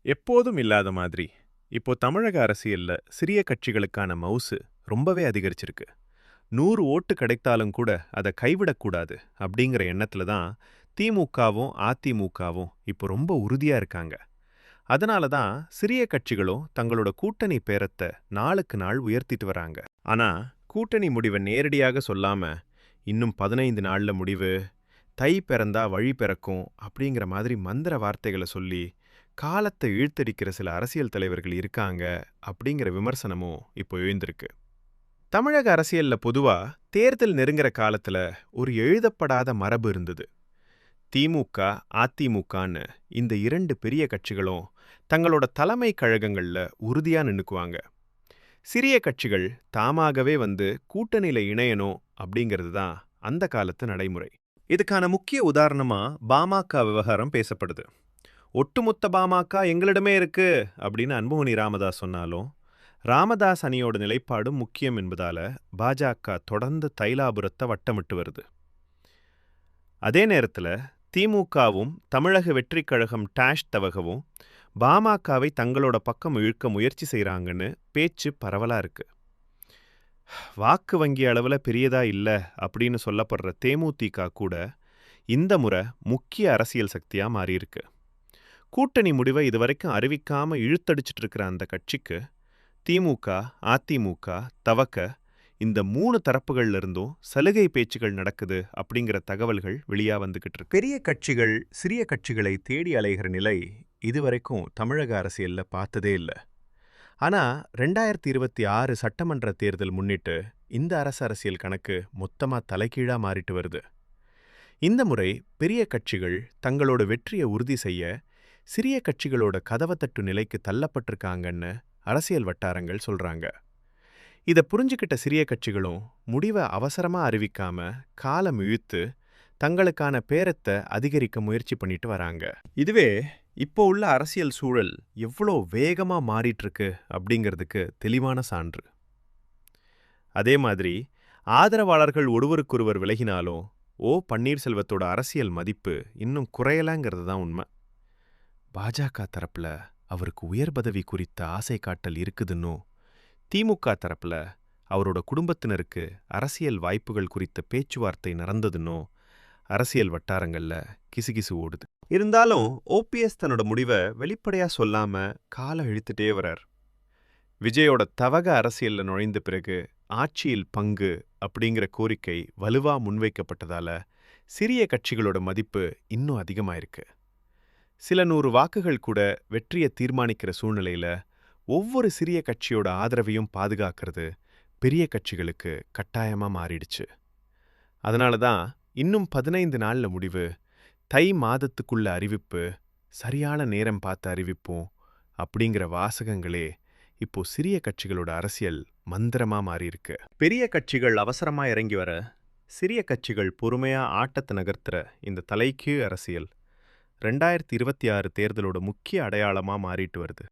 எப்போதும் இல்லாத மாதிரி, இப்போ தமிழக அரசியல்ல சிறிய கட்சிகளுக்கான மவுசு ரொம்பவே அதிகரிச்சிருக்கு. 100 ஓட்டு கிடைத்தாலும் கூட அத கைவிடக்கூடாது அப்படிங்கிற எண்ணத்துல தான் திமுகவும், அதிமுகவும் இப்போ ரொம்ப உறுதியா இருக்காங்க. அதனால தான் சிறிய கட்சிகளும் தங்களோட கூட்டணி பேரத்த நாளுக்கு நாள் உயர்த்திட்டு வராங்க. ஆனா, கூட்டணி முடிவ நேரடியாக சொல்லாம, இன்னும் 15 நாள்ல முடிவு, தை பிறந்தா வழி பிறக்கும் அப்படிங்கிற மாதிரி மந்திர வார்த்தைகள சொல்லி காலத்தை இழுத்தடிக்கிற சில அரசியல் தலைவர்கள் இருக்காங்க அப்படிங்கிற விமர்சனமும் இப்போ எழுந்திருக்கு. தமிழக அரசியல்ல பொதுவா தேர்தல் நெருங்குற காலத்துல ஒரு எழுதப்படாத மரபு இருந்தது. திமுக, அதிமுகன்னு இந்த இரண்டு பெரிய கட்சிகளும் தங்களோட தலைமை கழகங்கள்ல உறுதியா நின்னுக்குவாங்க. சிறிய கட்சிகள் தாமாகவே வந்து கூட்டணியில இணையணும் அப்படிங்கிறது தான் அந்த காலத்து நடைமுறை. இதுக்கான முக்கிய உதாரணமா பாமக விவகாரம் பேசப்படுது. ஒட்டுமொத்த பாமக எங்களிடமே இருக்கு அப்படின்னு அன்புமணி ராமதாஸ் சொன்னாலும், ராமதாஸ் அணியோட நிலைப்பாடும் முக்கியம் என்பதால பாஜக தொடர்ந்து தைலாபுரத்தை வட்டமிட்டு வருது. அதே நேரத்துல திமுகவும் தமிழக வெற்றிக் கழகம் டாஷ் தவகவும் பாமகவை தங்களோட பக்கம் இழுக்க முயற்சி செய்றாங்கன்னு பேச்சு பரவலா இருக்கு. வாக்கு வங்கி அளவுல பெரியதா இல்ல அப்படின்னு சொல்லப்படுற தேமுதிக கூட இந்த முறை முக்கிய அரசியல் சக்தியா மாறியிருக்கு. கூட்டணி முடிவை இதுவரைக்கும் அறிவிக்காம இழுத்தடிச்சிட்டு இருக்கிற அந்த கட்சிக்கு திமுக, அதிமுக, தவக இந்த 3 தரப்புகள்ல இருந்தும் சலுகை பேச்சுகள் நடக்குது அப்படிங்கிற தகவல்கள் வெளியா வந்துகிட்டு இருக்கு. பெரிய கட்சிகள் சிறிய கட்சிகளை தேடி அலைகிற நிலை இதுவரைக்கும் தமிழக அரசியல்ல பார்த்ததே இல்லை. ஆனா 2026 சட்டமன்ற தேர்தல் முன்னிட்டு இந்த அரசியல் கணக்கு மொத்தமா தலைகீழா மாறிட்டு வருது. இந்த முறை பெரிய கட்சிகள் தங்களோட வெற்றியை உறுதி செய்ய சிறிய கட்சிகளோட கதவத்தட்டு நிலைக்கு தள்ளப்பட்டிருக்காங்கன்னு அரசியல் வட்டாரங்கள் சொல்றாங்க. இதை புரிஞ்சுக்கிட்ட சிறிய கட்சிகளும் முடிவை அவசரமா அறிவிக்காம காலம் இழுத்து தங்களுக்கான பேரத்தை அதிகரிக்க முயற்சி பண்ணிட்டு வராங்க. இதுவே இப்போ உள்ள அரசியல் சூழல் எவ்வளோ வேகமா மாறிட்டு இருக்கு அப்படிங்கிறதுக்கு தெளிவான சான்று. அதே மாதிரி ஆதரவாளர்கள் ஒருவருக்கொருவர் விலகினாலும் பன்னீர்செல்வத்தோட அரசியல் மதிப்பு இன்னும் குறையலங்கிறது தான் உண்மை. பாஜக தரப்புல அவருக்கு உயர் பதவி குறித்த ஆசை காட்டல் இருக்குதுன்னும், திமுக தரப்புல அவரோட குடும்பத்தினருக்கு அரசியல் வாய்ப்புகள் குறித்த பேச்சுவார்த்தை நடந்ததுன்னும் அரசியல் வட்டாரங்கள்ல கிசுகிசு ஓடுது. இருந்தாலும் ஓபிஎஸ் தன்னோட முடிவை வெளிப்படையா சொல்லாம காலம் இழுத்துட்டே வரார். விஜயோட தவக அரசியல்ல நுழைந்த பிறகு ஆட்சியில் பங்கு அப்படிங்கிற கோரிக்கை வலுவா முன்வைக்கப்பட்டதால சிறிய கட்சிகளோட மதிப்பு இன்னும் அதிகமாயிருக்கு. சில 100 வாக்குகள் கூட வெற்றியை தீர்மானிக்கிற சூழ்நிலையில ஒவ்வொரு சிறிய கட்சியோட ஆதரவையும் பாதுகாக்கிறது பெரிய கட்சிகளுக்கு கட்டாயமா மாறிடுச்சு. அதனால தான் இன்னும் 15 நாள்ல முடிவு, தை மாதத்துக்குள்ள அறிவிப்பு, சரியான நேரம் பார்த்து அறிவிப்போம் அப்படிங்கிற வாசகங்களே இப்போ சிறிய கட்சிகளோட அரசியல் மந்திரமா மாறியிருக்கு. பெரிய கட்சிகள் அவசரமா இறங்கி வர, சிறிய கட்சிகள் பொறுமையா ஆட்டத்தை நகர்த்துற இந்த தலைகீழ் அரசியல் 2026 தேர்தலோட முக்கிய அடையாளமா மாறிட்டு வருது.